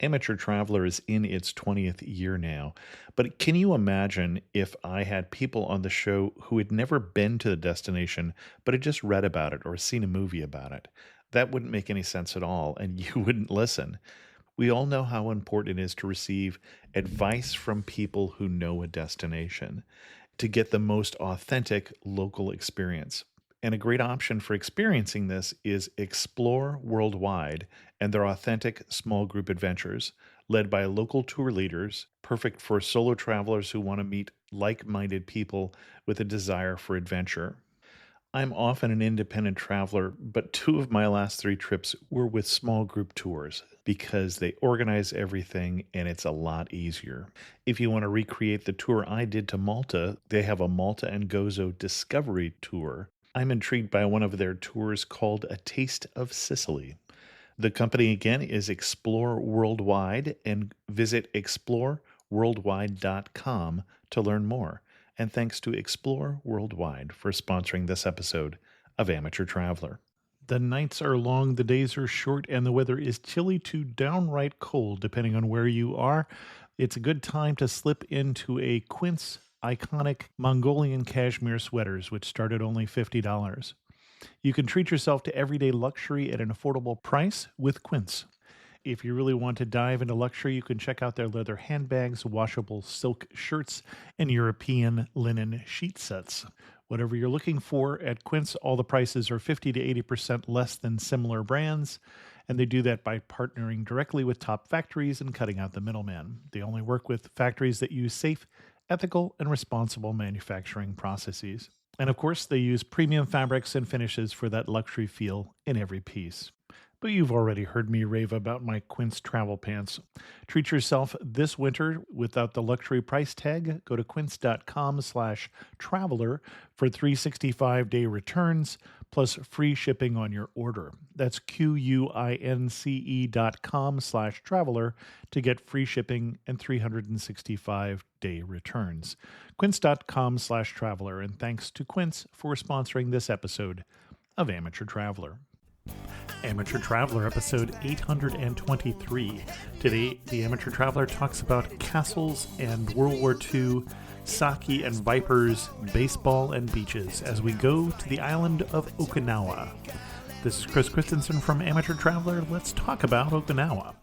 Amateur Traveler is in its 20th year now, but can you imagine if I had people on the show who had never been to the destination, but had just read about it or seen a movie about it? That wouldn't make any sense at all, and you wouldn't listen. We all know how important it is to receive advice from people who know a destination to get the most authentic local experience. And a great option for experiencing this is Explore Worldwide and their authentic small group adventures, led by local tour leaders, perfect for solo travelers who want to meet like minded people with a desire for adventure. I'm often an independent traveler, but two of my last three trips were with small group tours because they organize everything and it's a lot easier. If you want to recreate the tour I did to Malta, they have a Malta and Gozo Discovery Tour. I'm intrigued by one of their tours called A Taste of Sicily. The company again is Explore Worldwide, and visit exploreworldwide.com to learn more. And thanks to Explore Worldwide for sponsoring this episode of Amateur Traveler. The nights are long, the days are short, and the weather is chilly to downright cold, depending on where you are. It's a good time to slip into a Quince iconic Mongolian cashmere sweaters, which start at only $50. You can treat yourself to everyday luxury at an affordable price with Quince. If you really want to dive into luxury, you can check out their leather handbags, washable silk shirts, and European linen sheet sets. Whatever you're looking for at Quince, all the prices are 50 to 80% less than similar brands, and they do that by partnering directly with top factories and cutting out the middleman. They only work with factories that use safe, ethical, and responsible manufacturing processes. And of course, they use premium fabrics and finishes for that luxury feel in every piece. But you've already heard me rave about my Quince travel pants. Treat yourself this winter without the luxury price tag. Go to quince.com/traveler for 365-day returns plus free shipping on your order. That's QUINCE.com/traveler to get free shipping and 365-day returns. Quince.com/traveler. And thanks to Quince for sponsoring this episode of Amateur Traveler. Amateur Traveler, episode 823. Today, the Amateur Traveler talks about castles and World War II, sake and vipers, baseball and beaches, as we go to the island of Okinawa. This is Chris Christensen from Amateur Traveler. Let's talk about Okinawa.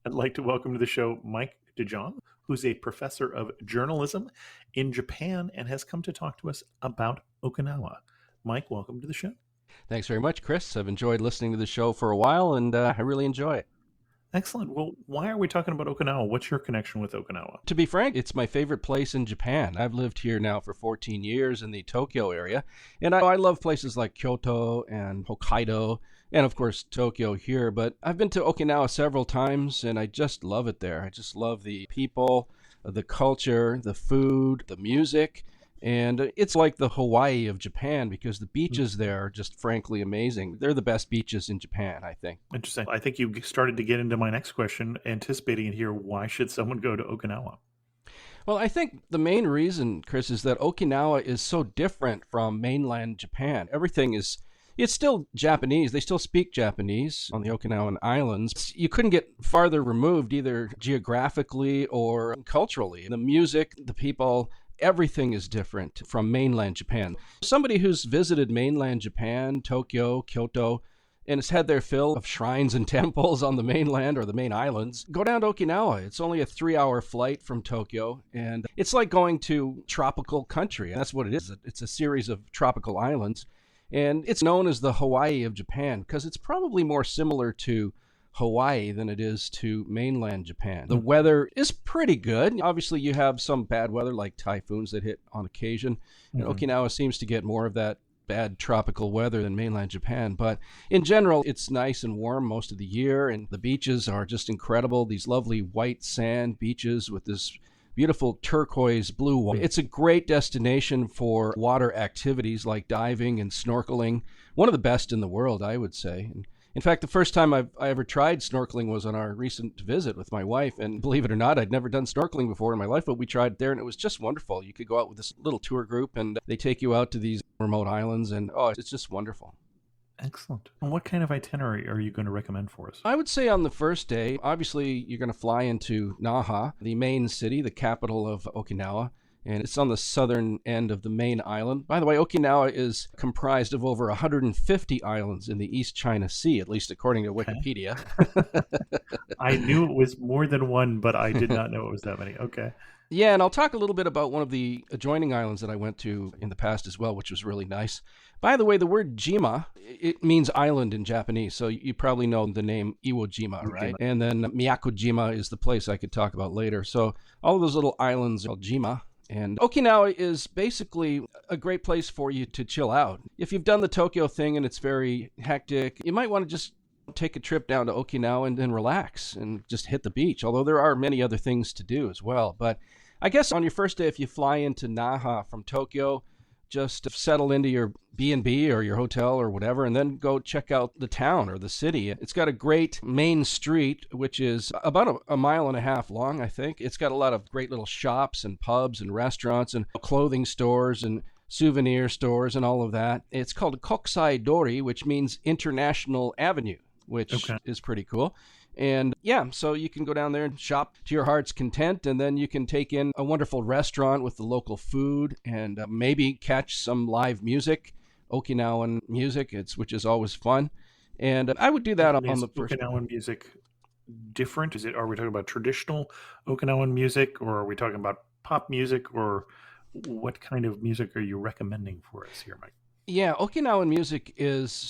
I'd like to welcome to the show Mike de Jong, who's a professor of journalism in Japan and has come to talk to us about Okinawa. Mike, welcome to the show. Thanks very much, Chris. I've enjoyed listening to the show for a while, and I really enjoy it. Excellent. Well, why are we talking about Okinawa? What's your connection with Okinawa? To be frank, it's my favorite place in Japan. I've lived here now for 14 years in the Tokyo area, and I love places like Kyoto and Hokkaido, and of course Tokyo here, but I've been to Okinawa several times, and I just love it there. I just love the people, the culture, the food, the music. And it's like the Hawaii of Japan because the beaches there are just frankly amazing. They're the best beaches in Japan, I think. Interesting. I think you started to get into my next question, anticipating it here. Why should someone go to Okinawa? Well, I think the main reason, Chris, is that Okinawa is so different from mainland Japan. It's still Japanese. They still speak Japanese on the Okinawan Islands. You couldn't get farther removed either geographically or culturally. The music, the people, everything is different from mainland Japan. Somebody who's visited mainland Japan, Tokyo, Kyoto, and has had their fill of shrines and temples on the mainland or the main islands, go down to Okinawa. It's only a 3-hour flight from Tokyo, and it's like going to tropical country. That's what it is. It's a series of tropical islands, and it's known as the Hawaii of Japan because it's probably more similar to Hawaii than it is to mainland Japan. The weather is pretty good. Obviously, you have some bad weather like typhoons that hit on occasion. And Okinawa seems to get more of that bad tropical weather than mainland Japan. But in general, it's nice and warm most of the year. And the beaches are just incredible. These lovely white sand beaches with this beautiful turquoise blue water. It's a great destination for water activities like diving and snorkeling. One of the best in the world, I would say. In fact, the first time I ever tried snorkeling was on our recent visit with my wife. And believe it or not, I'd never done snorkeling before in my life, but we tried there and it was just wonderful. You could go out with this little tour group and they take you out to these remote islands and it's just wonderful. Excellent. And what kind of itinerary are you going to recommend for us? I would say on the first day, obviously, you're going to fly into Naha, the main city, the capital of Okinawa. And it's on the southern end of the main island. By the way, Okinawa is comprised of over 150 islands in the East China Sea, at least according to Okay. Wikipedia. I knew it was more than one, but I did not know it was that many. Okay. Yeah, and I'll talk a little bit about one of the adjoining islands that I went to in the past as well, which was really nice. By the way, the word Jima, it means island in Japanese, so you probably know the name Iwo Jima, right? And then Miyako-jima is the place I could talk about later. So all of those little islands are called Jima. And Okinawa is basically a great place for you to chill out. If you've done the Tokyo thing and it's very hectic, you might want to just take a trip down to Okinawa and then relax and just hit the beach, although there are many other things to do as well. But I guess on your first day, if you fly into Naha from Tokyo, just settle into your B&B or your hotel or whatever, and then go check out the town or the city. It's got a great main street, which is about a mile and a half long, I think. It's got a lot of great little shops and pubs and restaurants and clothing stores and souvenir stores and all of that. It's called Kokusai Dori, which means International Avenue, which is pretty cool. And yeah, so you can go down there and shop to your heart's content, and then you can take in a wonderful restaurant with the local food and maybe catch some live music, Okinawan music, which is always fun. And I would do that And on is the first. Okinawan music different? Are we talking about traditional Okinawan music, or are we talking about pop music, or what kind of music are you recommending for us here, Mike? Yeah, Okinawan music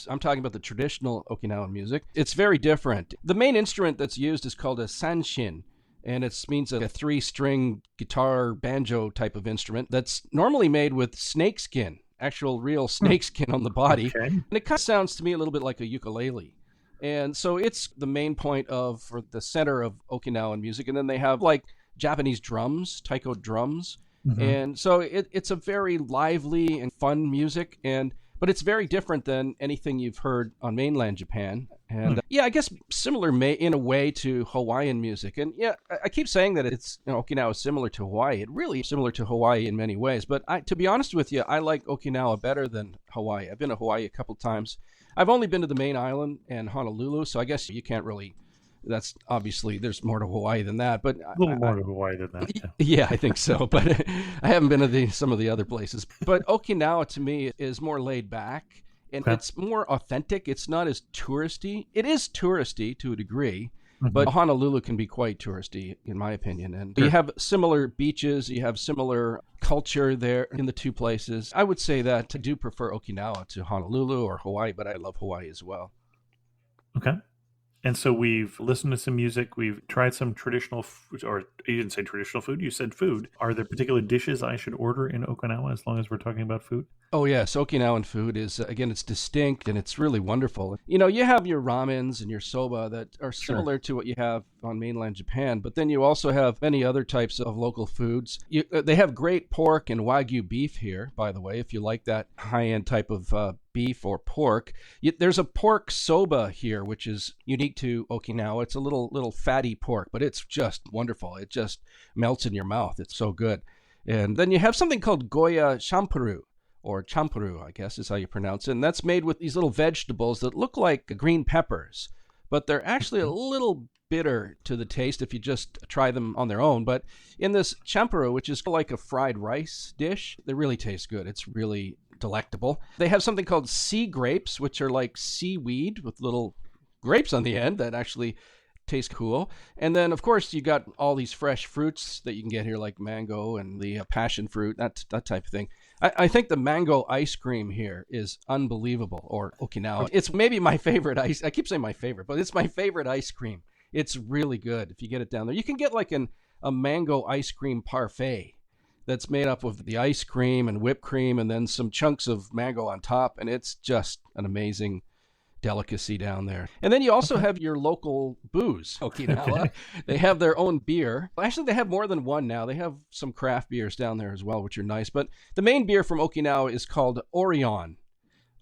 I'm talking about the traditional Okinawan music. It's very different. The main instrument that's used is called a sanshin, and it means a three-string guitar banjo type of instrument that's normally made with snakeskin, actual real snakeskin on the body. Okay. And it kind of sounds to me a little bit like a ukulele. And so it's the main point for the center of Okinawan music. And then they have like Japanese drums, taiko drums. Mm-hmm. And so it's a very lively and fun music, but it's very different than anything you've heard on mainland Japan. And yeah, I guess similar in a way to Hawaiian music. And yeah, I keep saying that Okinawa is similar to Hawaii. It really is similar to Hawaii in many ways. But to be honest with you, I like Okinawa better than Hawaii. I've been to Hawaii a couple times. I've only been to the main island and Honolulu, so I guess you can't really. That's obviously there's more to Hawaii than that, but a little more to Hawaii than that. Yeah, yeah, I think so. But I haven't been to some of the other places. But Okinawa to me is more laid back and it's more authentic. It's not as touristy. It is touristy to a degree, but Honolulu can be quite touristy, in my opinion. And you have similar beaches, you have similar culture there in the two places. I would say that I do prefer Okinawa to Honolulu or Hawaii, but I love Hawaii as well. Okay. And so we've listened to some music, we've tried some traditional food, or you didn't say traditional food, you said food. Are there particular dishes I should order in Okinawa as long as we're talking about food? Oh, yes. Okinawan food is, again, it's distinct and it's really wonderful. You have your ramens and your soba that are similar to what you have on mainland Japan, but then you also have many other types of local foods. They have great pork and Wagyu beef here, by the way, if you like that high-end type of beef or pork. There's a pork soba here, which is unique to Okinawa. It's a little fatty pork, but it's just wonderful. It just melts in your mouth. It's so good. And then you have something called Goya champuru, or champuru, I guess is how you pronounce it. And that's made with these little vegetables that look like green peppers, but they're actually a little bitter to the taste if you just try them on their own. But in this champuru, which is like a fried rice dish, they really taste good. It's really delectable. They have something called sea grapes, which are like seaweed with little grapes on the end that actually taste cool. And then, of course, you got all these fresh fruits that you can get here, like mango and the passion fruit, that type of thing. I think the mango ice cream here is unbelievable, or Okinawa. It's maybe my favorite ice. I keep saying my favorite, but it's my favorite ice cream. It's really good if you get it down there. You can get like a mango ice cream parfait that's made up of the ice cream and whipped cream and then some chunks of mango on top, and it's just an amazing delicacy down there. And then you also have your local booze, Okinawa. They have their own beer. Actually, they have more than one now. They have some craft beers down there as well, which are nice. But the main beer from Okinawa is called Orion.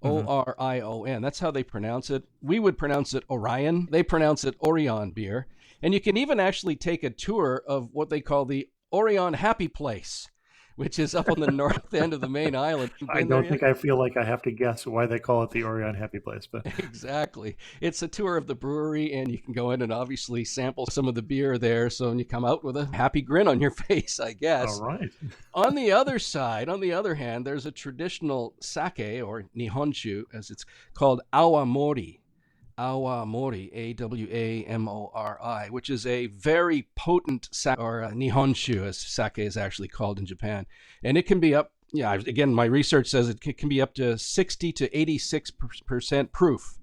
Orion. That's how they pronounce it. We would pronounce it Orion. They pronounce it Orion beer. And you can even actually take a tour of what they call the Orion Happy Place, which is up on the north end of the main island. I Been there don't yet? think I feel like I have to guess why they call it the Orion Happy Place, but Exactly. It's a tour of the brewery, and you can go in and obviously sample some of the beer there. So you come out with a happy grin on your face, I all guess. right. On the other side, on the other hand, there's a traditional sake, or nihonshu, as it's called, awamori. Awamori, Awamori, which is a very potent sake, or nihonshu, as sake is actually called in Japan. And it can be up, yeah, again, my research says it can be up to 60 to 86% proof,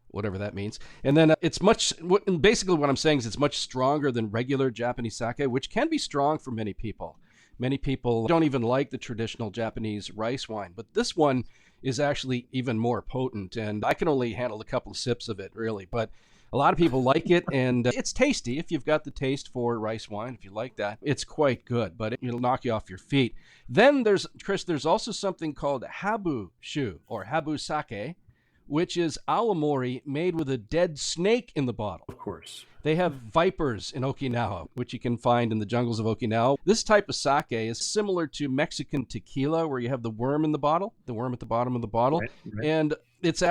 whatever that means. And then it's basically what I'm saying is it's much stronger than regular Japanese sake, which can be strong for many people. Many people don't even like the traditional Japanese rice wine, but this one is actually even more potent. And I can only handle a couple of sips of it, really. But a lot of people like it, and it's tasty. If you've got the taste for rice wine, if you like that, it's quite good, but it'll knock you off your feet. Then there's also something called habu shu, or habu sake, which is awamori made with a dead snake in the bottle. Of course. They have vipers in Okinawa, which you can find in the jungles of Okinawa. This type of sake is similar to Mexican tequila, where you have the worm in the bottle, the worm at the bottom of the bottle. Right. And it's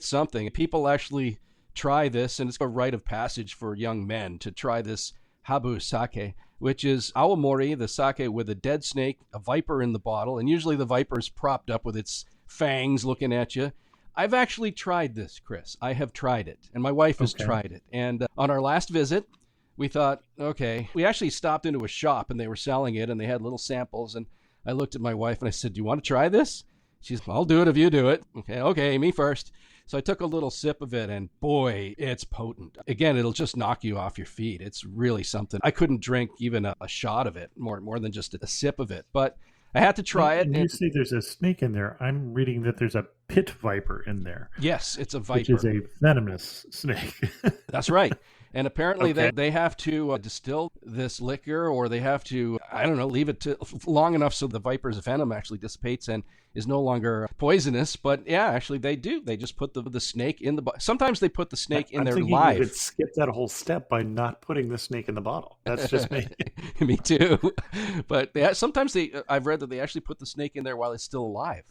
something. People actually try this, and it's a rite of passage for young men to try this habu sake, which is awamori, the sake with a dead snake, a viper in the bottle, and usually the viper is propped up with its fangs looking at you. I've actually tried this, Chris. I have tried it, and my wife has tried it. And on our last visit, we thought, okay, we actually stopped into a shop, and they were selling it, and they had little samples. And I looked at my wife, and I said, do you want to try this? She's, I'll do it if you do it. Okay, me first. So I took a little sip of it, and boy, it's potent. Again, it'll just knock you off your feet. It's really something. I couldn't drink even a shot of it, more than just a sip of it. But I had to try it. And you say there's a snake in there. I'm reading that there's a pit viper in there. Yes, it's a viper. Which is a venomous snake. That's right. And apparently they have to distill this liquor, or they have to, I don't know, leave it long enough so the viper's venom actually dissipates and is no longer poisonous. But yeah, actually they do. They just put the snake in the bottle. Sometimes they put the snake in there live. You could skip that whole step by not putting the snake in the bottle. That's just me. Me too. But yeah, sometimes I've read that they actually put the snake in there while it's still alive.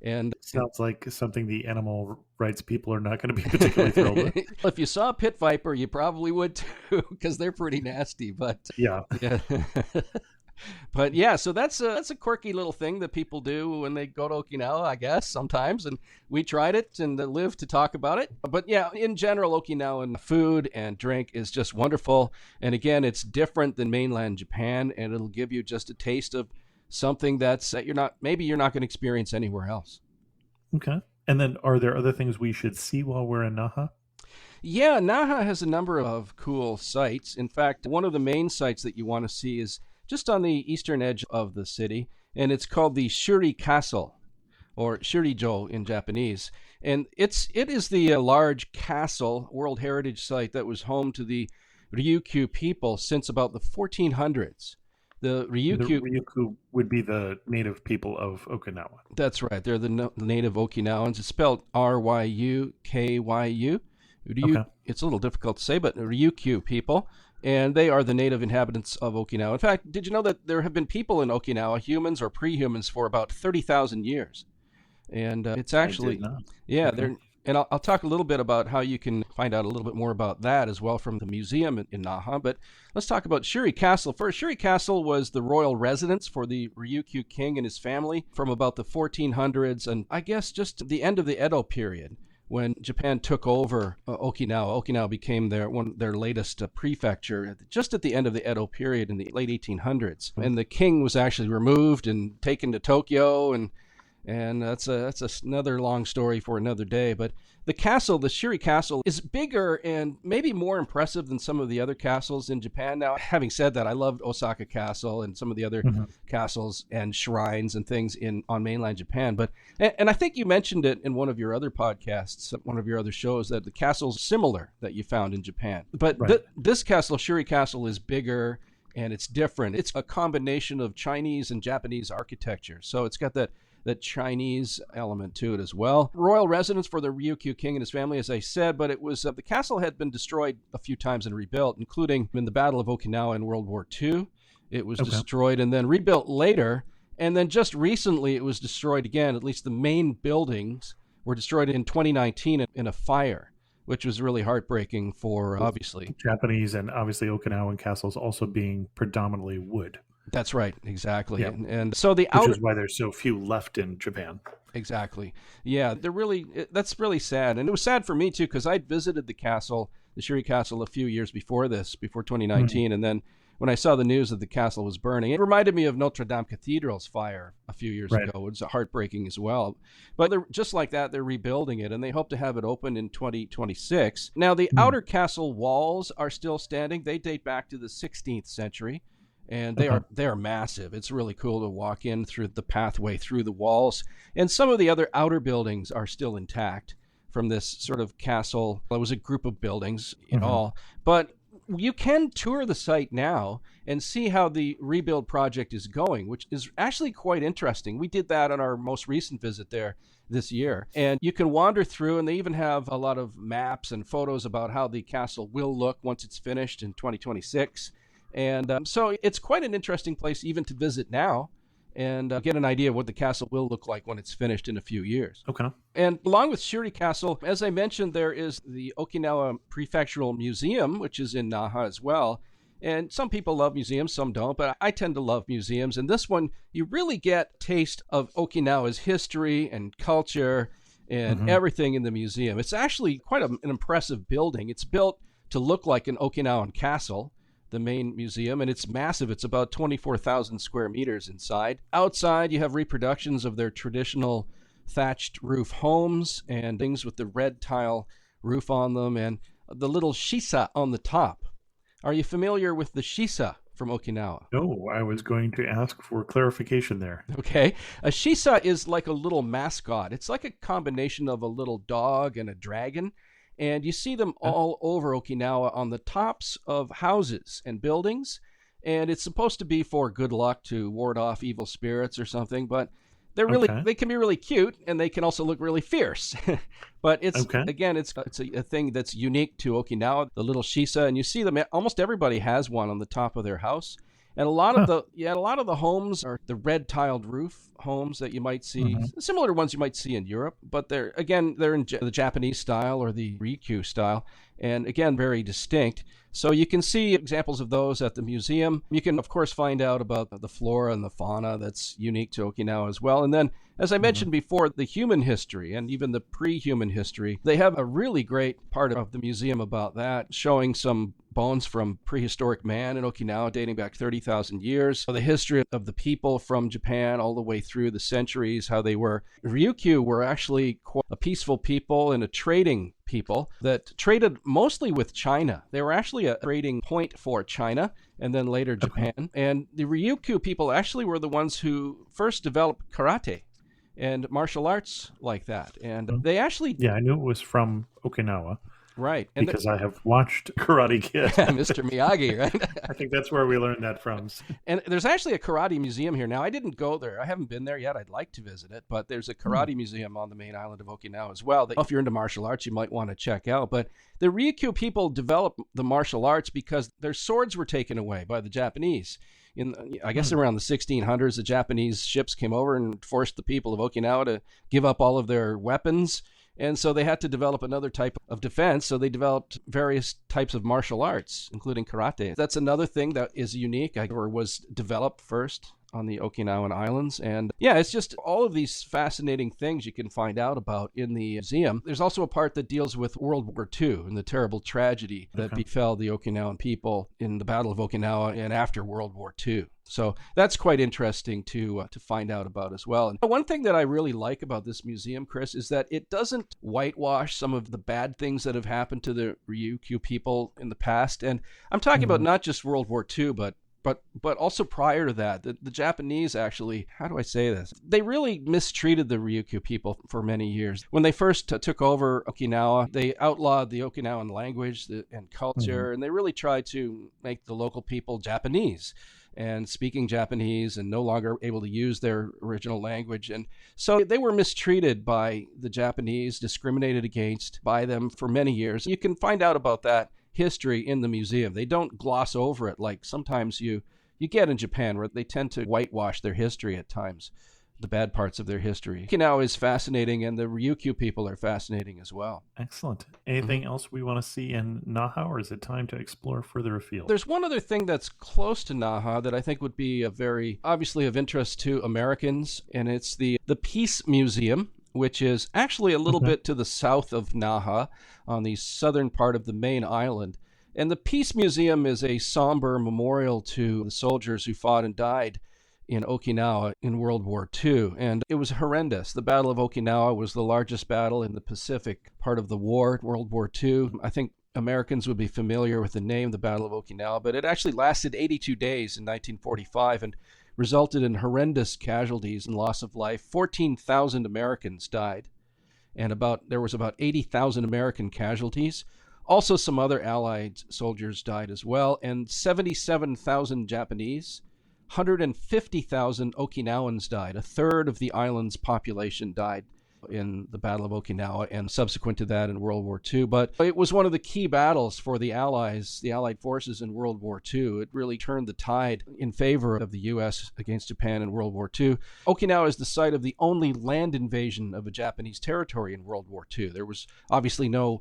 And sounds like something the animal rights people are not going to be particularly thrilled with. If you saw a pit viper, you probably would too, because they're pretty nasty. But yeah. But yeah, so that's a quirky little thing that people do when they go to Okinawa, I guess, sometimes. And we tried it and live to talk about it. But yeah, in general, Okinawan food and drink is just wonderful. And again, it's different than mainland Japan, and it'll give you just a taste of something that you're not going to experience anywhere else. Okay. And then are there other things we should see while we're in Naha? Yeah, Naha has a number of cool sites. In fact, one of the main sites that you want to see is just on the eastern edge of the city, and it's called the Shuri Castle, or Shurijo in Japanese. And it is the large castle, World Heritage Site, that was home to the Ryukyu people since about the 1400s. The Ryukyu would be the native people of Okinawa. That's right. They're the native Okinawans. It's spelled Ryukyu. Okay. It's a little difficult to say, but Ryukyu people. And they are the native inhabitants of Okinawa. In fact, did you know that there have been people in Okinawa, humans or pre-humans, for about 30,000 years? And it's actually, yeah, okay. And I'll talk a little bit about how you can find out a little bit more about that as well from the museum in Naha. But let's talk about Shuri Castle first. Shuri Castle was the royal residence for the Ryukyu king and his family from about the 1400s, and I guess just the end of the Edo period, when Japan took over Okinawa. Okinawa became their latest prefecture just at the end of the Edo period in the late 1800s. And the king was actually removed and taken to Tokyo, and that's another long story for another day. But the castle, the Shuri Castle, is bigger and maybe more impressive than some of the other castles in Japan. Now, having said that, I loved Osaka Castle and some of the other castles and shrines and things on mainland Japan. But and I think you mentioned it in one of your other podcasts, one of your other shows, that the castle's similar that you found in Japan. But right. This castle, Shuri Castle, is bigger and it's different. It's a combination of Chinese and Japanese architecture. So it's got that Chinese element to it as well. Royal residence for the Ryukyu king and his family, as I said, but it was the castle had been destroyed a few times and rebuilt, including in the Battle of Okinawa in World War II. It was destroyed and then rebuilt later, And then just recently it was destroyed again. At least the main buildings were destroyed in 2019 in a fire, which was really heartbreaking for obviously. Japanese and obviously Okinawan castles also being predominantly wood. That's right, exactly. Yeah, And so the which outer is why there's so few left in Japan. Exactly. Yeah, that's really sad. And it was sad for me too because I'd visited the castle, the Shuri Castle a few years before this, before Mm. 2019, and then when I saw the news that the castle was burning, it reminded me of Notre Dame Cathedral's fire a few years Right. ago. It was heartbreaking as well. But they're just like that, they're rebuilding it and they hope to have it open in 2026. Now, the Mm. outer castle walls are still standing. They date back to the 16th century and they Okay. are they are massive. It's really cool to walk in through the pathway through the walls, and some of the other outer buildings are still intact from this sort of castle. It was a group of buildings in Hmm. all, but you can tour the site now and see how the rebuild project is going, which is actually quite interesting. We did that on our most recent visit there this year. And you can wander through, and they even have a lot of maps and photos about how the castle will look once it's finished in 2026. And so it's quite an interesting place even to visit now and get an idea of what the castle will look like when it's finished in a few years. Okay. And along with Shuri Castle, as I mentioned, there is the Okinawa Prefectural Museum, which is in Naha as well. And some people love museums, some don't, but I tend to love museums. And this one, you really get a taste of Okinawa's history and culture and Hmm. everything in the museum. It's actually quite an impressive building. It's built to look like an Okinawan castle, the main museum, and it's massive. It's about 24,000 square meters inside. Outside, you have reproductions of their traditional thatched roof homes and things with the red tile roof on them and the little shisa on the top. Are you familiar with the shisa from Okinawa? No, I was going to ask for clarification there. Okay. A shisa is like a little mascot. It's like a combination of a little dog and a dragon. And you see them Yeah. all over Okinawa on the tops of houses and buildings. And it's supposed to be for good luck to ward off evil spirits or something, but Okay. they can be really cute and they can also look really fierce. But it's Okay. again it's a thing that's unique to Okinawa, the little shisa, and you see them almost everybody has one on the top of their house. And Huh. a lot of the homes are the red tiled roof homes that you might see, Hmm. similar to ones you might see in Europe, but they're in the Japanese style or the Ryukyu style, and again very distinct. So you can see examples of those at the museum. You can of course find out about the flora and the fauna that's unique to Okinawa as well. And then, as I Hmm. mentioned before, the human history and even the pre-human history. They have a really great part of the museum about that, showing some bones from prehistoric man in Okinawa dating back 30,000 years. The history of the people from Japan all the way through the centuries, how they were. Ryukyu were actually quite a peaceful people and a trading people that traded mostly with China. They were actually a trading point for China and then later Okay. Japan. And the Ryukyu people actually were the ones who first developed karate and martial arts like that. And Mm. they actually, Yeah, I knew it was from Okinawa right. And because I have watched Karate Kid. Mr. Miyagi, right? I think that's where we learned that from. And there's actually a karate museum here. Now, I didn't go there. I haven't been there yet. I'd like to visit it, but there's a Hmm. karate museum on the main island of Okinawa as well that if you're into martial arts, you might want to check out. But the Ryukyu people developed the martial arts because their swords were taken away by the Japanese. I guess Hmm. around the 1600s, the Japanese ships came over and forced the people of Okinawa to give up all of their weapons. And so they had to develop another type of defense. So they developed various types of martial arts, including karate. That's another thing that is unique or was developed first on the Okinawan Islands. And yeah, it's just all of these fascinating things you can find out about in the museum. There's also a part that deals with World War II and the terrible tragedy that Okay. befell the Okinawan people in the Battle of Okinawa and after World War II. So that's quite interesting to find out about as well. And one thing that I really like about this museum, Chris, is that it doesn't whitewash some of the bad things that have happened to the Ryukyu people in the past. And I'm talking about Hmm. not just World War II, but also prior to that, the Japanese actually, how do I say this? They really mistreated the Ryukyu people for many years. When they first took over Okinawa, they outlawed the Okinawan language and Hmm. culture, and they really tried to make the local people Japanese and speaking Japanese and no longer able to use their original language. And so they were mistreated by the Japanese, discriminated against by them for many years. You can find out about that history in the museum. They don't gloss over it like sometimes you get in Japan, where they tend to whitewash their history at times, the bad parts of their history. Okinawa is fascinating, and the Ryukyu people are fascinating as well. Excellent. Anything else we want to see in Naha, or is it time to explore further afield? There's one other thing that's close to Naha that I think would be a very obviously of interest to Americans, and it's the Peace Museum, which is actually a little bit to the south of Naha on the southern part of the main island. And the Peace Museum is a somber memorial to the soldiers who fought and died in Okinawa in World War II. And it was horrendous. The Battle of Okinawa was the largest battle in the Pacific part of the war, World War II. I think Americans would be familiar with the name, the Battle of Okinawa, but it actually lasted 82 days in 1945 and resulted in horrendous casualties and loss of life. 14,000 Americans died, and there was about 80,000 American casualties. Also, some other Allied soldiers died as well, and 77,000 Japanese. 150,000 Okinawans died. A third of the island's population died in the Battle of Okinawa and subsequent to that in World War II. But it was one of the key battles for the Allies, the Allied forces in World War II. It really turned the tide in favor of the U.S. against Japan in World War II. Okinawa is the site of the only land invasion of a Japanese territory in World War II. There was obviously no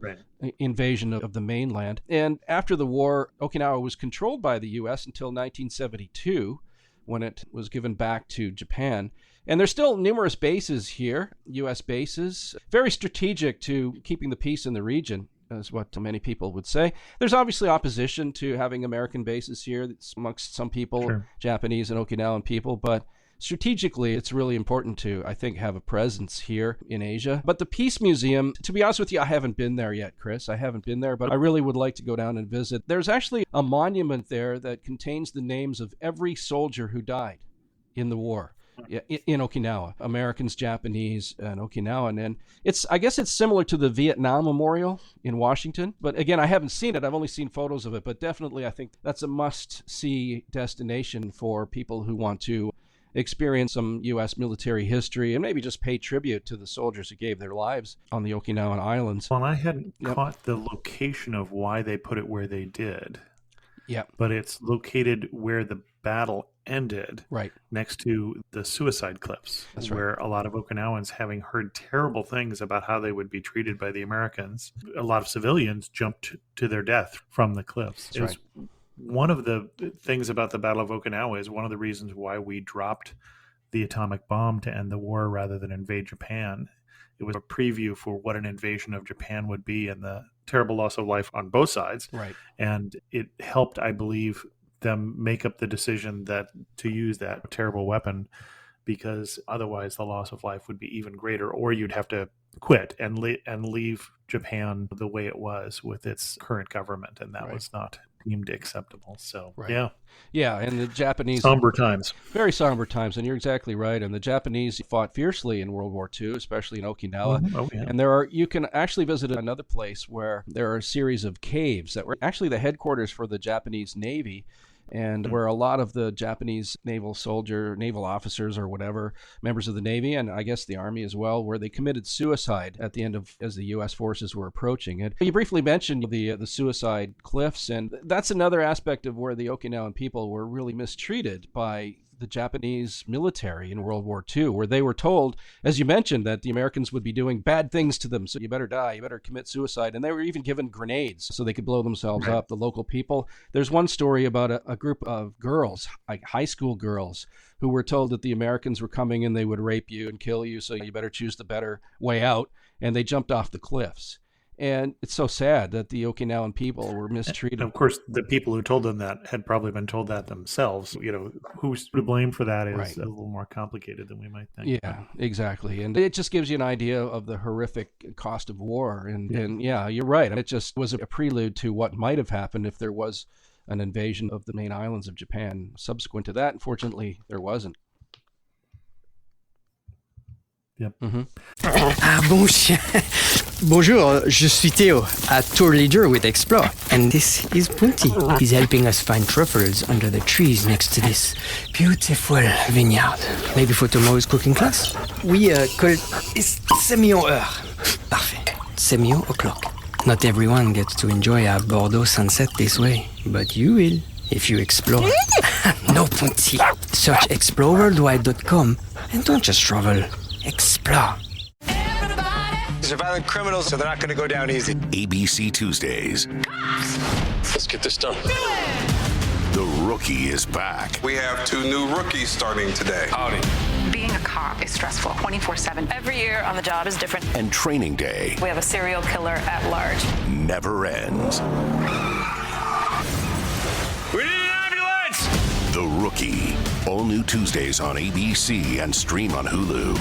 invasion of the mainland. And after the war, Okinawa was controlled by the U.S. until 1972, when it was given back to Japan. And there's still numerous bases here, U.S. bases, very strategic to keeping the peace in the region, is what many people would say. There's obviously opposition to having American bases here. It's amongst some people, sure, Japanese and Okinawan people, but strategically, it's really important to, I think, have a presence here in Asia. But the Peace Museum, to be honest with you, I haven't been there yet, Chris. I haven't been there, but I really would like to go down and visit. There's actually a monument there that contains the names of every soldier who died in the war in Okinawa, Americans, Japanese, and Okinawan. And I guess it's similar to the Vietnam Memorial in Washington. But again, I haven't seen it. I've only seen photos of it. But definitely, I think that's a must-see destination for people who want to experience some U.S. military history and maybe just pay tribute to the soldiers who gave their lives on the Okinawan Islands. Well, I hadn't caught the location of why they put it where they did. Yeah. But it's located where the battle ended, right next to the suicide cliffs. That's where a lot of Okinawans, having heard terrible things about how they would be treated by the Americans, a lot of civilians jumped to their death from the cliffs. That's right. One of the things about the Battle of Okinawa is one of the reasons why we dropped the atomic bomb to end the war rather than invade Japan. It was a preview for what an invasion of Japan would be and the terrible loss of life on both sides. Right. And it helped, I believe, them make up the decision that to use that terrible weapon, because otherwise the loss of life would be even greater, or you'd have to quit and leave Japan the way it was with its current government, and that was not deemed acceptable. So yeah, and the Japanese, somber times, very somber times, and you're exactly right. And the Japanese fought fiercely in World War II, especially in Okinawa. And you can actually visit another place where there are a series of caves that were actually the headquarters for the Japanese Navy, and where a lot of the Japanese naval officers or whatever, members of the Navy, and I guess the Army as well, where they committed suicide at the end of, as the U.S. forces were approaching it. You briefly mentioned the suicide cliffs, and that's another aspect of where the Okinawan people were really mistreated by the Japanese military in World War II, where they were told, as you mentioned, that the Americans would be doing bad things to them, so you better die, you better commit suicide. And they were even given grenades so they could blow themselves up, the local people. There's one story about a group of girls, like high school girls, who were told that the Americans were coming and they would rape you and kill you, so you better choose the better way out. And they jumped off the cliffs. And it's so sad that the Okinawan people were mistreated. And of course, the people who told them that had probably been told that themselves. You know, who's to blame for that is a little more complicated than we might think. Yeah, exactly. And it just gives you an idea of the horrific cost of war. And you're right. It just was a prelude to what might have happened if there was an invasion of the main islands of Japan. Subsequent to that, unfortunately, there wasn't. Yep. Ah, bon chien. Bonjour, je suis Theo, a tour leader with Explore. And this is Punti. He's helping us find truffles under the trees next to this beautiful vineyard. Maybe for tomorrow's cooking class? Oui, col... c'est mis en heure. Parfait. C'est mis o'clock. Not everyone gets to enjoy a Bordeaux sunset this way, but you will. if you explore. No, Punti. Search exploreworldwide.com and don't just travel, explore. These are violent criminals, so they're not going to go down easy. ABC Tuesdays. Let's get this done. The Rookie is back. We have 2 new rookies starting today. Howdy. Being a cop is stressful 24/7. Every year on the job is different. And Training Day We have a serial killer at large. never ends. We need an ambulance! The Rookie. All new Tuesdays on ABC and stream on Hulu.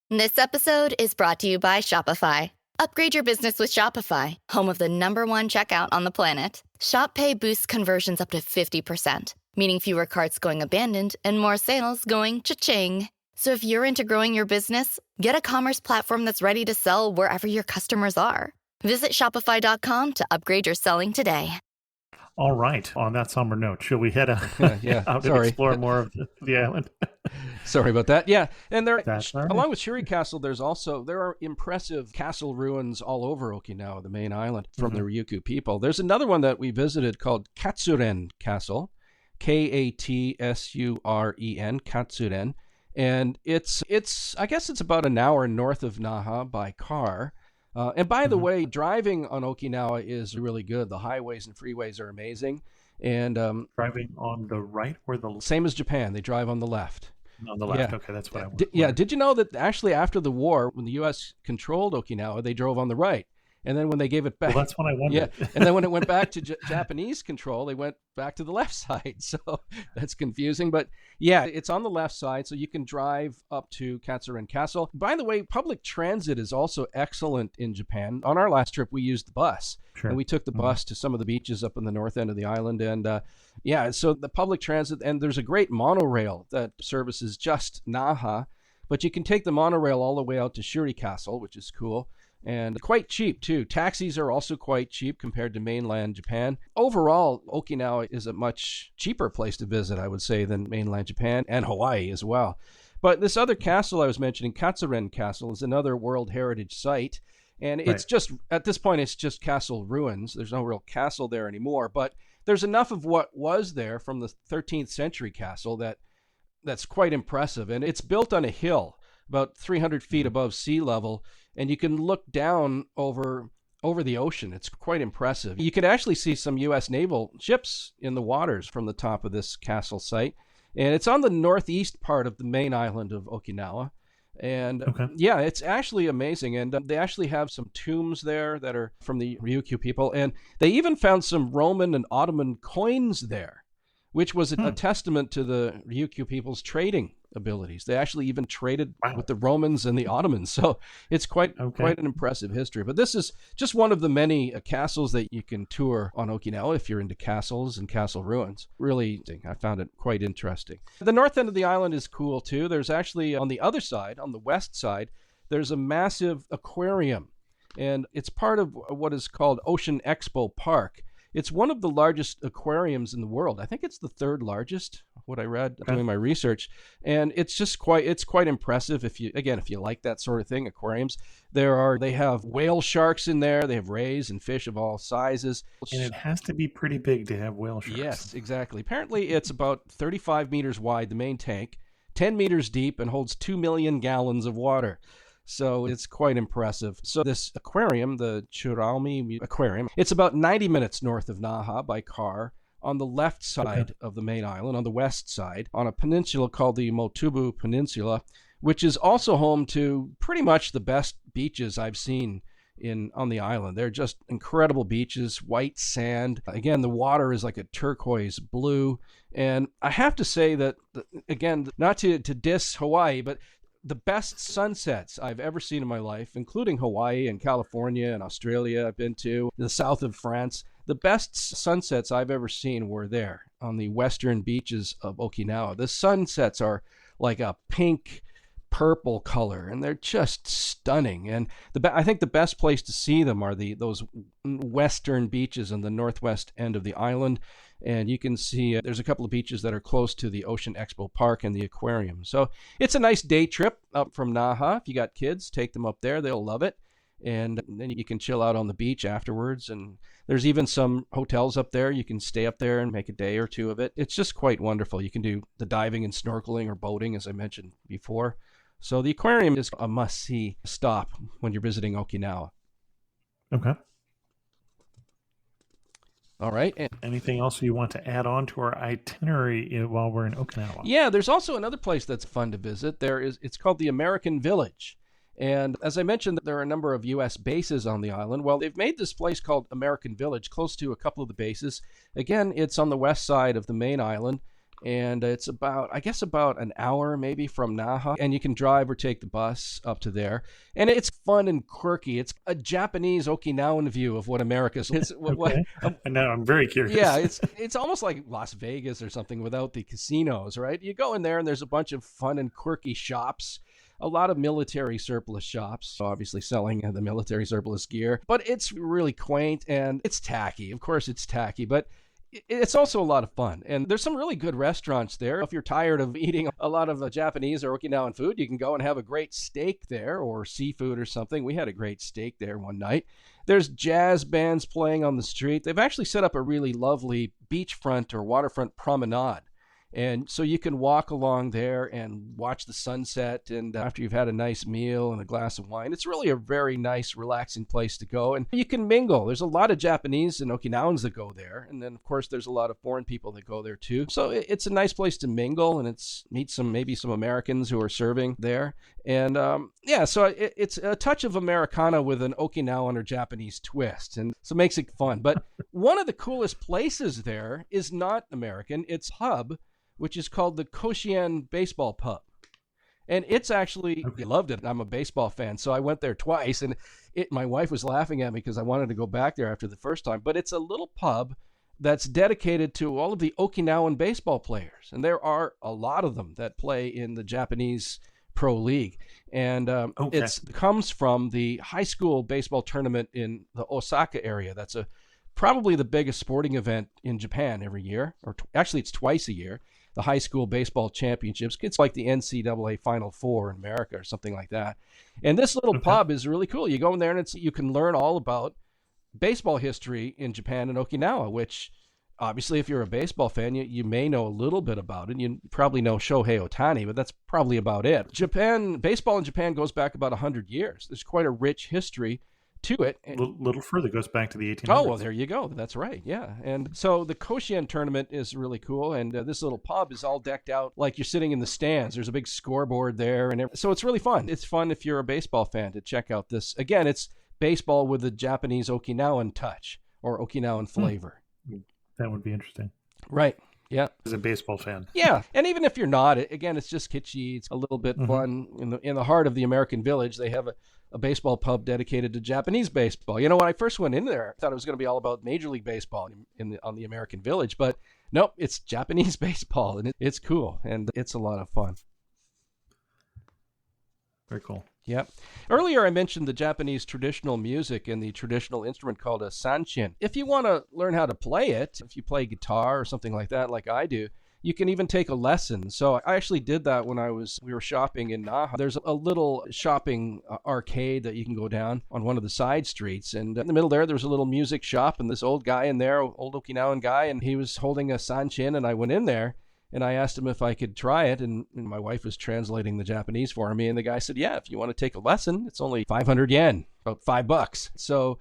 This episode is brought to you by Shopify. Upgrade your business with Shopify, home of the #1 checkout on the planet. Shop Pay boosts conversions up to 50%, meaning fewer carts going abandoned and more sales going cha-ching. So if you're into growing your business, get a commerce platform that's ready to sell wherever your customers are. Visit shopify.com to upgrade your selling today. All right. On that somber note, shall we head out and Sorry. explore more of the island? Sorry about that. Yeah, and That's all right. along with Shuri Castle, there are impressive castle ruins all over Okinawa, the main island, from the Ryukyu people. There's another one that we visited called Katsuren Castle, Katsuren, Katsuren, and it's I guess it's about an hour north of Naha by car. And by the way, driving on Okinawa is really good. The highways and freeways are amazing. And Driving on the right or the same as Japan, they drive on the left. on the left? Yeah. Okay, that's what I want. Did you know that actually after the war, when the U.S. controlled Okinawa, they drove on the right? And then when they gave it back, Well, that's what I wondered. yeah. And then when it went back to Japanese control, they went back to the left side. So that's confusing. But yeah, it's on the left side, so you can drive up to Katsuren Castle. By the way, public transit is also excellent in Japan. On our last trip, we used the bus. Sure. And we took the bus to some of the beaches up in the north end of the island. And yeah, so the public transit, and there's a great monorail that services just Naha. But you can take the monorail all the way out to Shuri Castle, which is cool. And quite cheap, too. Taxis are also quite cheap compared to mainland Japan. Overall, Okinawa is a much cheaper place to visit, I would say, than mainland Japan and Hawaii as well. But this other castle I was mentioning, Katsuren Castle, is another World Heritage Site. And it's just, at this point, it's just castle ruins. There's no real castle there anymore. But there's enough of what was there from the 13th century castle that's quite impressive. And it's built on a hill about 300 feet above sea level. And you can look down over the ocean. It's quite impressive. You could actually see some U.S. naval ships in the waters from the top of this castle site. And it's on the northeast part of the main island of Okinawa. And yeah, it's actually amazing. And they actually have some tombs there that are from the Ryukyu people. And they even found some Roman and Ottoman coins there, which was a testament to the Ryukyu people's trading abilities. They actually even traded with the Romans and the Ottomans. So it's quite an impressive history. But this is just one of the many castles that you can tour on Okinawa if you're into castles and castle ruins. Really, I found it quite interesting. The north end of the island is cool too. There's actually on the other side, on the west side, there's a massive aquarium. And it's part of what is called Ocean Expo Park. It's one of the largest aquariums in the world. I think it's the third largest, what I read doing my research. And it's just quite impressive if you like that sort of thing, aquariums. They have whale sharks in there, they have rays and fish of all sizes. And it has to be pretty big to have whale sharks. Yes, exactly. Apparently it's about 35 meters wide, the main tank, 10 meters deep, and holds 2 million gallons of water. So it's quite impressive. So this aquarium, the Churaumi Aquarium, it's about 90 minutes north of Naha by car on the left side of the main island, on the west side, on a peninsula called the Motubu Peninsula, which is also home to pretty much the best beaches I've seen on the island. They're just incredible beaches, white sand. Again, the water is like a turquoise blue. And I have to say that, again, not to diss Hawaii, but the best sunsets I've ever seen in my life, including Hawaii and California and Australia I've been to, the south of France, the best sunsets I've ever seen were there on the western beaches of Okinawa. The sunsets are like a pink, purple color, and they're just stunning. And I think the best place to see them are those western beaches on the northwest end of the island. And you can see there's a couple of beaches that are close to the Ocean Expo Park and the aquarium. So it's a nice day trip up from Naha. If you got kids, take them up there. They'll love it. and then you can chill out on the beach afterwards. And there's even some hotels up there. You can stay up there and make a day or two of it. It's just quite wonderful. You can do the diving and snorkeling or boating, as I mentioned before. So the aquarium is a must-see stop when you're visiting Okinawa. Okay. All right. And anything else you want to add on to our itinerary while we're in Okinawa? yeah, there's also another place that's fun to visit. It's called the American Village. And as I mentioned, there are a number of U.S. bases on the island. Well, they've made this place called American Village close to a couple of the bases. Again, it's on the west side of the main island, and it's about an hour maybe from Naha. And you can drive or take the bus up to there. And it's fun and quirky. It's a Japanese Okinawan view of what America's. Okay. And now I'm very curious. Yeah, it's almost like Las Vegas or something without the casinos, right? You go in there and there's a bunch of fun and quirky shops. A lot of military surplus shops, obviously selling the military surplus gear. But it's really quaint and it's tacky. Of course, it's tacky, but it's also a lot of fun. And there's some really good restaurants there. If you're tired of eating a lot of Japanese or Okinawan food, you can go and have a great steak there or seafood or something. We had a great steak there one night. There's jazz bands playing on the street. They've actually set up a really lovely beachfront or waterfront promenade. And so you can walk along there and watch the sunset. And after you've had a nice meal and a glass of wine, it's really a very nice, relaxing place to go. And you can mingle. There's a lot of Japanese and Okinawans that go there. And then, of course, there's a lot of foreign people that go there, too. So it's a nice place to mingle and meet maybe some Americans who are serving there. And so it's a touch of Americana with an Okinawan or Japanese twist. And so it makes it fun. But one of the coolest places there is not American. It's Hub, which is called the Koshien Baseball Pub. And it's actually, I loved it. I'm a baseball fan, so I went there twice. And my wife was laughing at me because I wanted to go back there after the first time. But it's a little pub that's dedicated to all of the Okinawan baseball players. And there are a lot of them that play in the Japanese Pro League. And it comes from the high school baseball tournament in the Osaka area. That's probably the biggest sporting event in Japan every year. Or actually, it's twice a year. The high school baseball championships. It's like the NCAA Final Four in America or something like that. And this little pub is really cool. You go in there and you can learn all about baseball history in Japan and Okinawa, which obviously if you're a baseball fan, you may know a little bit about it. You probably know Shohei Ohtani, but that's probably about it. Baseball in Japan goes back about 100 years. There's quite a rich history to it. A little further, goes back to the 1800s. Oh, well, there you go. That's right. Yeah. And so the Koshien tournament is really cool. And this little pub is all decked out like you're sitting in the stands. There's a big scoreboard there. And so it's really fun. It's fun if you're a baseball fan to check out this. Again, it's baseball with a Japanese Okinawan touch or Okinawan flavor. That would be interesting. Right. Yeah. As a baseball fan. Yeah. And even if you're not, again, it's just kitschy. It's a little bit fun. In the heart of the American Village, they have a baseball pub dedicated to Japanese baseball. You know, when I first went in there, I thought it was going to be all about Major League Baseball on the American Village, but nope, it's Japanese baseball, and it's cool, and it's a lot of fun. Very cool. Yeah. Earlier, I mentioned the Japanese traditional music and the traditional instrument called a sanshin. If you want to learn how to play it, if you play guitar or something like that, like I do, you can even take a lesson. So I actually did that when we were shopping in Naha. There's a little shopping arcade that you can go down on one of the side streets. And in the middle there's a little music shop. And this old guy in there, old Okinawan guy, and he was holding a sanshin. And I went in there and I asked him if I could try it. And my wife was translating the Japanese for me. And the guy said, yeah, if you want to take a lesson, it's only 500 yen, about $5. So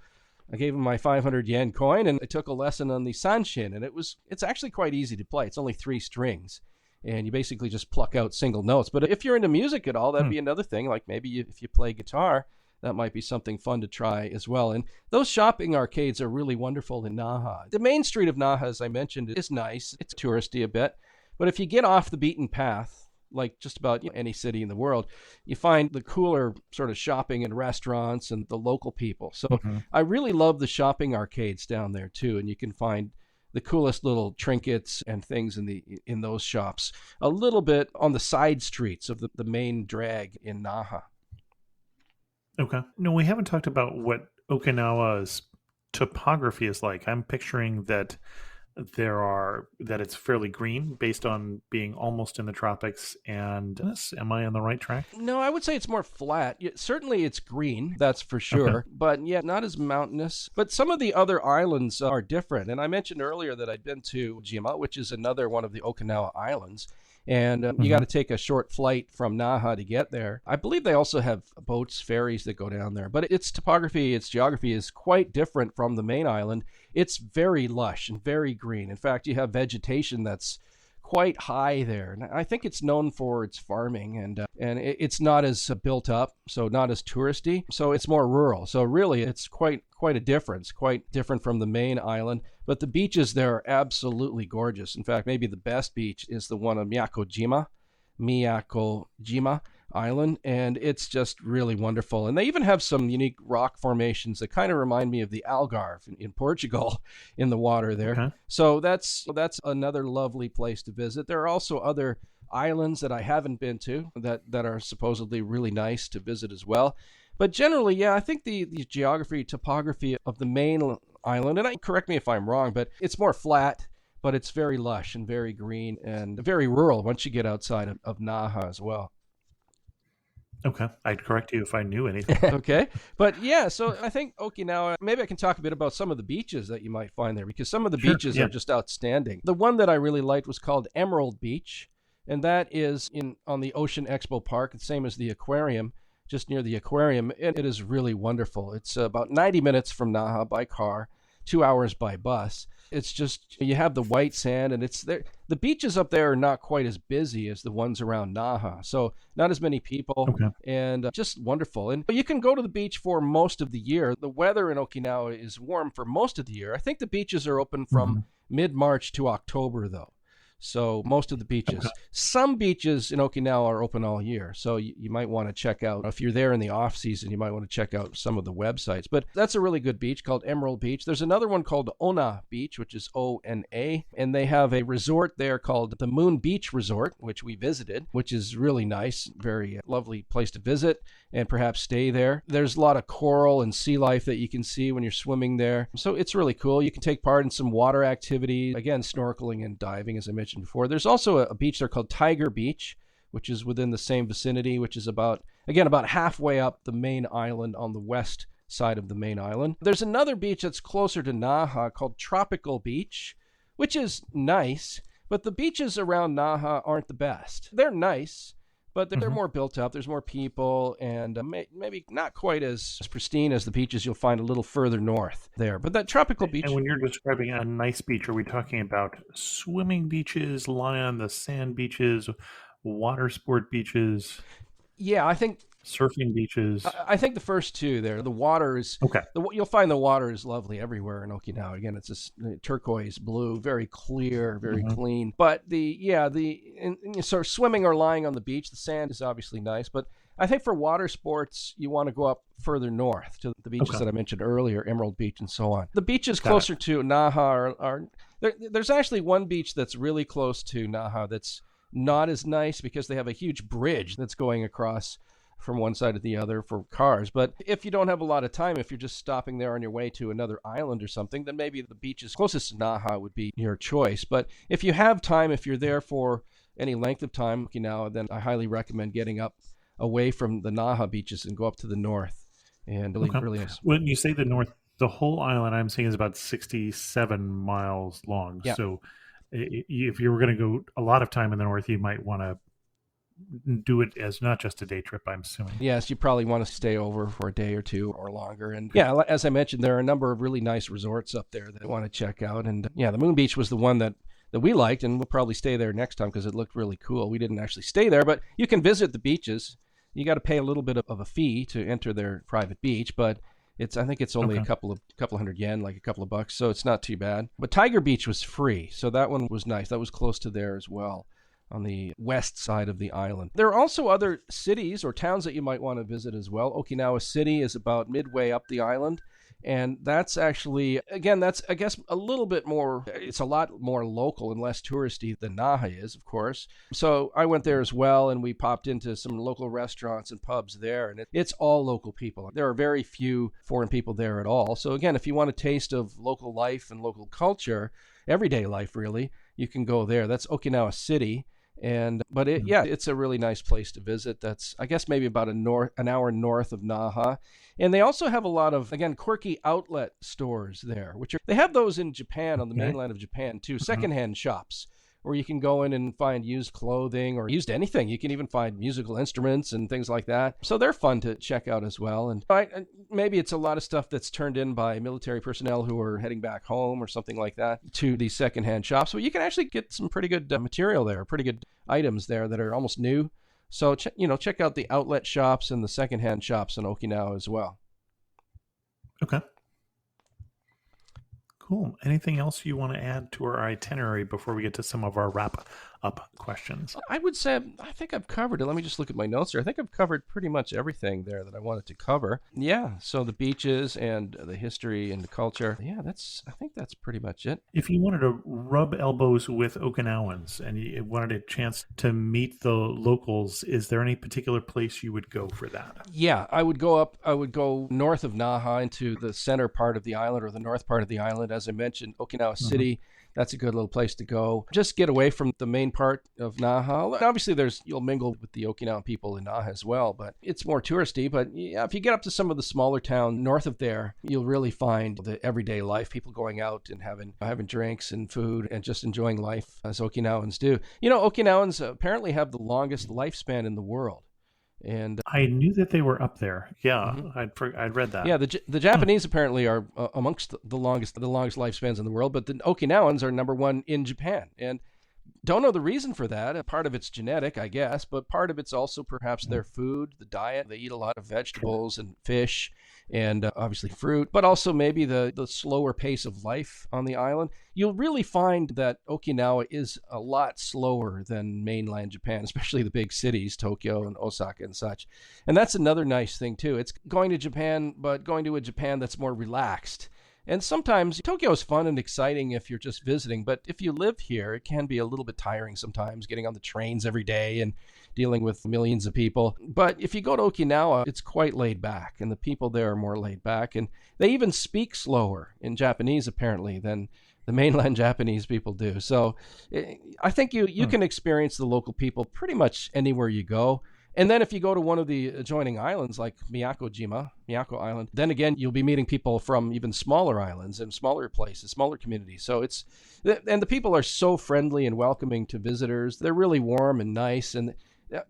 I gave him my 500 yen coin and I took a lesson on the sanshin, and it's actually quite easy to play. It's only 3 strings and you basically just pluck out single notes. But if you're into music at all, that'd be another thing. Like maybe if you play guitar, that might be something fun to try as well. And those shopping arcades are really wonderful in Naha. The main street of Naha, as I mentioned, is nice. It's touristy a bit. But if you get off the beaten path, like just about any city in the world, you find the cooler sort of shopping and restaurants and the local people. So I really love the shopping arcades down there too. And you can find the coolest little trinkets and things in those shops, a little bit on the side streets of the main drag in Naha. Okay. No, we haven't talked about what Okinawa's topography is like. I'm picturing that that it's fairly green based on being almost in the tropics. And am I on the right track? No, I would say it's more flat. Certainly it's green, that's for Okay. sure, but yeah, not as mountainous. But some of the other islands are different. And I mentioned earlier that I'd been to Jima, which is another one of the Okinawa islands. And you got to take a short flight from Naha to get there. I believe they also have boats, ferries that go down there. But its topography, its geography is quite different from the main island. It's very lush and very green. In fact, you have vegetation that's quite high there. And I think it's known for its farming, and it's not as built up, so not as touristy. So it's more rural. So really, it's quite a difference, quite different from the main island. But the beaches there are absolutely gorgeous. In fact, maybe the best beach is the one on Miyakojima Island, and it's just really wonderful. And they even have some unique rock formations that kind of remind me of the Algarve in Portugal in the water there. Okay. So that's another lovely place to visit. There are also other islands that I haven't been to that are supposedly really nice to visit as well. But generally, yeah, I think the geography, topography of the main island, and correct me if I'm wrong, but it's more flat, but it's very lush and very green and very rural once you get outside of Naha as well. Okay. I'd correct you if I knew anything. Okay. But yeah, so I think Okinawa, maybe I can talk a bit about some of the beaches that you might find there, because some of the beaches are just outstanding. The one that I really liked was called Emerald Beach, and that is on the Ocean Expo Park, the same as the aquarium, just near the aquarium. It is really wonderful. It's about 90 minutes from Naha by car, 2 hours by bus. It's just, you have the white sand, and it's there. The beaches up there are not quite as busy as the ones around Naha, so not as many people, and just wonderful. And you can go to the beach for most of the year. The weather in Okinawa is warm for most of the year. I think the beaches are open from mid-March to October, though. So most of the beaches. Some beaches in Okinawa are open all year. So you might want to check out, if you're there in the off season, you might want to check out some of the websites. But that's a really good beach called Emerald Beach. There's another one called Ona Beach, which is O-N-A. And they have a resort there called the Moon Beach Resort, which we visited, which is really nice. Very lovely place to visit and perhaps stay there. There's a lot of coral and sea life that you can see when you're swimming there. So it's really cool. You can take part in some water activities, again, snorkeling and diving, as I mentioned before. There's also a beach there called Tiger Beach, which is within the same vicinity, which is about halfway up the main island on the west side of the main island. There's another beach that's closer to Naha called Tropical Beach, which is nice, but the beaches around Naha aren't the best. They're nice, but they're more built up. There's more people, and maybe not quite as pristine as the beaches you'll find a little further north there. But that tropical beach... And when you're describing a nice beach, are we talking about swimming beaches, lie on the sand beaches, water sport beaches? Yeah, I think... Surfing beaches. I think the first two there. The water is... Okay. You'll find the water is lovely everywhere in Okinawa. Again, it's this turquoise blue, very clear, very clean. But sort of swimming or lying on the beach, the sand is obviously nice. But I think for water sports, you want to go up further north to the beaches that I mentioned earlier, Emerald Beach and so on. The beaches closer to Naha are there's actually one beach that's really close to Naha that's not as nice because they have a huge bridge that's going across from one side to the other for cars. But if you don't have a lot of time, if you're just stopping there on your way to another island or something, then maybe the beaches closest to Naha would be your choice. But if you have time, if you're there for any length of time, then I highly recommend getting up away from the Naha beaches and go up to the north. And really nice. When you say the north, the whole island I'm seeing is about 67 miles long. Yeah. So if you were going to go a lot of time in the north, you might want to do it as not just a day trip, I'm assuming. Yes, you probably want to stay over for a day or two or longer. And yeah, as I mentioned, there are a number of really nice resorts up there that I want to check out. And yeah, the Moon Beach was the one that we liked, and we'll probably stay there next time because it looked really cool. We didn't actually stay there, but you can visit the beaches. You got to pay a little bit of a fee to enter their private beach, but I think it's only a couple hundred yen, like a couple of bucks, so it's not too bad. But Tiger Beach was free, so that one was nice. That was close to there as well, on the west side of the island. There are also other cities or towns that you might want to visit as well. Okinawa City is about midway up the island, And that's actually, again, that's, I guess, a little bit more, it's a lot more local and less touristy than Naha is, of course. So I went there as well, and we popped into some local restaurants and pubs there, and it's all local people. There are very few foreign people there at all. So again, if you want a taste of local life and local culture, everyday life really, you can go there. That's Okinawa City. But it's a really nice place to visit. That's, I guess, maybe about an hour north of Naha. And they also have a lot of, again, quirky outlet stores there, they have those in Japan, on the mainland of Japan too, secondhand shops where you can go in and find used clothing or used anything. You can even find musical instruments and things like that. So they're fun to check out as well. And maybe it's a lot of stuff that's turned in by military personnel who are heading back home or something like that to these secondhand shops. So you can actually get some pretty good material there, pretty good items there that are almost new. So, check out the outlet shops and the secondhand shops in Okinawa as well. Okay. Cool. Anything else you want to add to our itinerary before we get to some of our wrap-up questions? I would say I think I've covered it. Let me just look at my notes here. I think I've covered pretty much everything there that I wanted to cover. Yeah, so the beaches and the history and the culture. Yeah, I think that's pretty much it. If you wanted to rub elbows with Okinawans and you wanted a chance to meet the locals, is there any particular place you would go for that? Yeah, I would go north of Naha into the center part of the island, or the north part of the island. As I mentioned, Okinawa City, that's a good little place to go. Just get away from the main part of Naha. Obviously, you'll mingle with the Okinawan people in Naha as well, but it's more touristy. But yeah, if you get up to some of the smaller towns north of there, you'll really find the everyday life, people going out and having drinks and food and just enjoying life as Okinawans do. Okinawans apparently have the longest lifespan in the world. And I knew that they were up there. Yeah, I'd read that. Yeah, the Japanese apparently are amongst the longest lifespans in the world, but the Okinawans are number one in Japan. And don't know the reason for that. Part of it's genetic, I guess, but part of it's also perhaps their food, the diet. They eat a lot of vegetables and fish and obviously fruit, but also maybe the slower pace of life on the island. You'll really find that Okinawa is a lot slower than mainland Japan, especially the big cities, Tokyo and Osaka and such. And that's another nice thing too. It's going to Japan, but going to a Japan that's more relaxed. And sometimes Tokyo is fun and exciting if you're just visiting, but if you live here, it can be a little bit tiring sometimes, getting on the trains every day and dealing with millions of people. But if you go to Okinawa, it's quite laid back, and the people there are more laid back, and they even speak slower in Japanese, apparently, than the mainland Japanese people do. So I think you can experience the local people pretty much anywhere you go. And then if you go to one of the adjoining islands like Miyako Island, then again, you'll be meeting people from even smaller islands and smaller places, smaller communities. So and the people are so friendly and welcoming to visitors. They're really warm and nice. And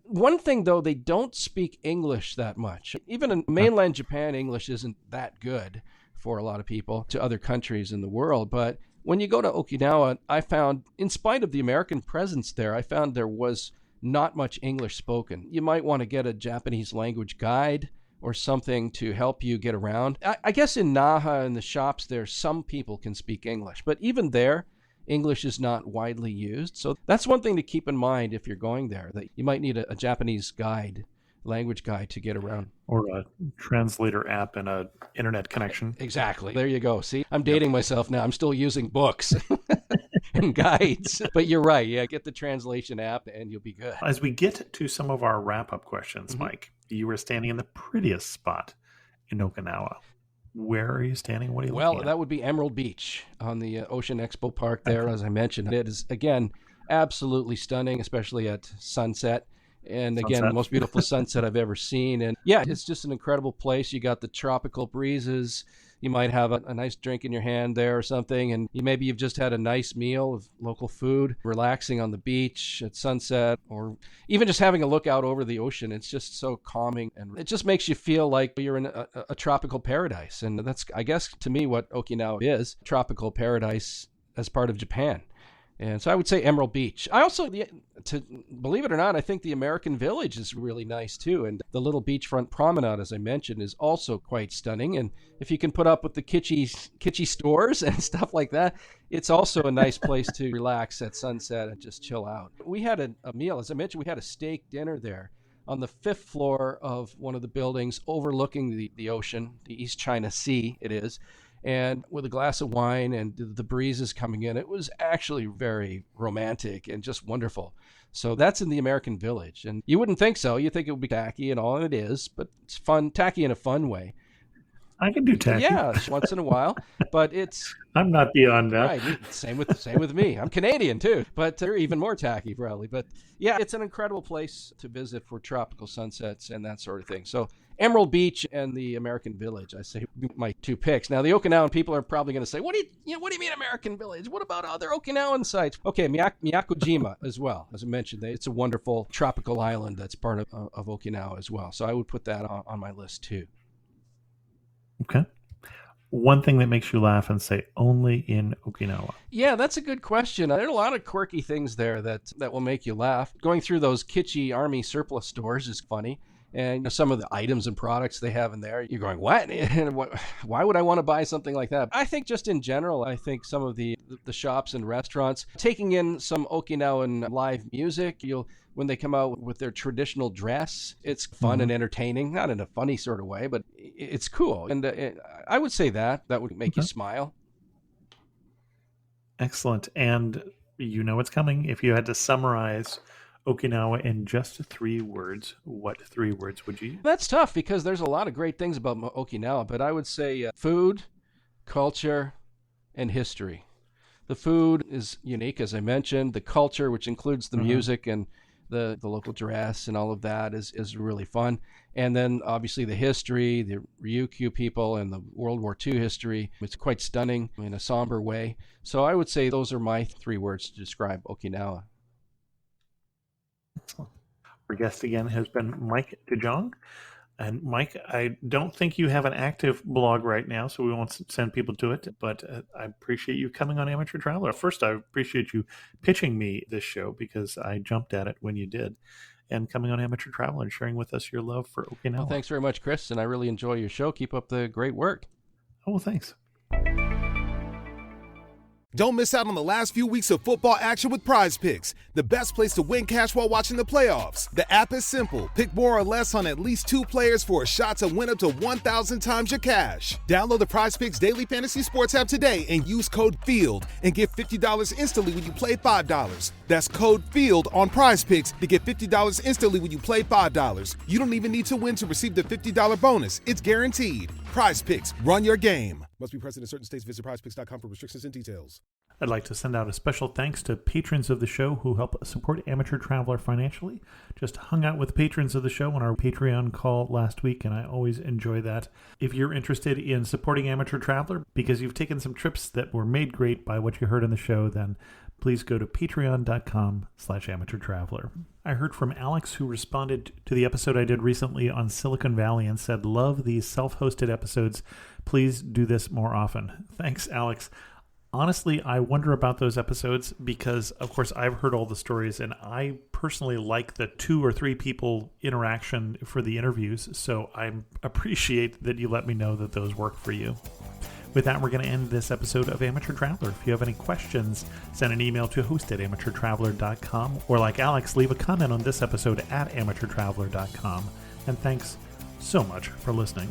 one thing, though, they don't speak English that much. Even in mainland Japan, English isn't that good for a lot of people to other countries in the world. But when you go to Okinawa, I found, in spite of the American presence there, I found there was not much English spoken. You might want to get a Japanese language guide or something to help you get around. I guess in Naha and the shops there, some people can speak English, but even there, English is not widely used. So that's one thing to keep in mind if you're going there, that you might need a Japanese language guide to get around. Or a translator app and a internet connection. Exactly. There you go. See, I'm dating myself now. I'm still using books and guides. But you're right. Yeah, get the translation app and you'll be good. As we get to some of our wrap-up questions, Mike, you were standing in the prettiest spot in Okinawa. Where are you standing? What are you looking at? That would be Emerald Beach on the Ocean Expo Park there, as I mentioned. It is, again, absolutely stunning, especially at sunset. And again, the most beautiful sunset I've ever seen. And yeah, it's just an incredible place. You got the tropical breezes. You might have a nice drink in your hand there or something. And maybe you've just had a nice meal of local food, relaxing on the beach at sunset, or even just having a look out over the ocean. It's just so calming. And it just makes you feel like you're in a tropical paradise. And that's, I guess, to me, what Okinawa is, tropical paradise as part of Japan. And so I would say Emerald Beach. I also, believe it or not, I think the American Village is really nice too. And the little beachfront promenade, as I mentioned, is also quite stunning. And if you can put up with the kitschy stores and stuff like that, it's also a nice place to relax at sunset and just chill out. We had a meal. As I mentioned, we had a steak dinner there. on the 5th floor of one of the buildings overlooking the ocean, the East China Sea it is, and with a glass of wine and the breezes coming in. It was actually very romantic and just wonderful. So that's in the American Village. And you wouldn't think so. You think it would be tacky and all, and it is, but it's fun, tacky in a fun way. I can do tacky. Yeah, once in a while, but it's... I'm not beyond that. Right, same with me. I'm Canadian too, but they're even more tacky probably. But yeah, it's an incredible place to visit for tropical sunsets and that sort of thing. So Emerald Beach and the American Village, I say, my two picks. Now the Okinawan people are probably going to say, "What do you mean American Village? What about other Okinawan sites?" Okay, Miyakojima as well. As I mentioned, it's a wonderful tropical island that's part of Okinawa as well. So I would put that on my list too. Okay. One thing that makes you laugh and say only in Okinawa. Yeah, that's a good question. There are a lot of quirky things there that will make you laugh. Going through those kitschy army surplus stores is funny. And some of the items and products they have in there, you're going, what? Why would I want to buy something like that? I think just in general, I think some of the shops and restaurants, taking in some Okinawan live music, when they come out with their traditional dress, it's fun and entertaining, not in a funny sort of way, but it's cool. And I would say that would make you smile. Excellent. And you know what's coming. If you had to summarize Okinawa in just 3 words, what 3 words would you use? That's tough because there's a lot of great things about Okinawa, but I would say food, culture, and history. The food is unique, as I mentioned. The culture, which includes the music and the local dress and all of that, is really fun. And then obviously the history, the Ryukyu people and the World War II history. It's quite stunning in a somber way. So I would say those are my 3 words to describe Okinawa. Excellent. Our guest again has been Mike de Jong. And Mike, I don't think you have an active blog right now, so we won't send people to it, but I appreciate you coming on Amateur Traveler. First, I appreciate you pitching me this show because I jumped at it when you did, and coming on Amateur Traveler and sharing with us your love for Okinawa. Well, thanks very much, Chris, and I really enjoy your show. Keep up the great work. Oh, well, thanks. Don't miss out on the last few weeks of football action with Prize Picks, the best place to win cash while watching the playoffs. The app is simple. Pick more or less on at least 2 players for a shot to win up to 1,000 times your cash. Download the Prize Picks Daily Fantasy Sports app today and use code FIELD and get $50 instantly when you play $5. That's code FIELD on Prize Picks to get $50 instantly when you play $5. You don't even need to win to receive the $50 bonus. It's guaranteed. Prize Picks. Run your game. Must be present in certain states. Visit prizepicks.com for restrictions and details. I'd like to send out a special thanks to patrons of the show who help support Amateur Traveler financially. Just hung out with patrons of the show on our Patreon call last week, and I always enjoy that. If you're interested in supporting Amateur Traveler because you've taken some trips that were made great by what you heard on the show, then please go to patreon.com/amateurtraveler. I heard from Alex, who responded to the episode I did recently on Silicon Valley and said, "Love these self-hosted episodes. Please do this more often." Thanks, Alex. Honestly, I wonder about those episodes because, of course, I've heard all the stories, and I personally like the 2 or 3 people interaction for the interviews, so I appreciate that you let me know that those work for you. With that, we're going to end this episode of Amateur Traveler. If you have any questions, send an email to host@amateurtraveler.com, or like Alex, leave a comment on this episode at amateurtraveler.com. And thanks so much for listening.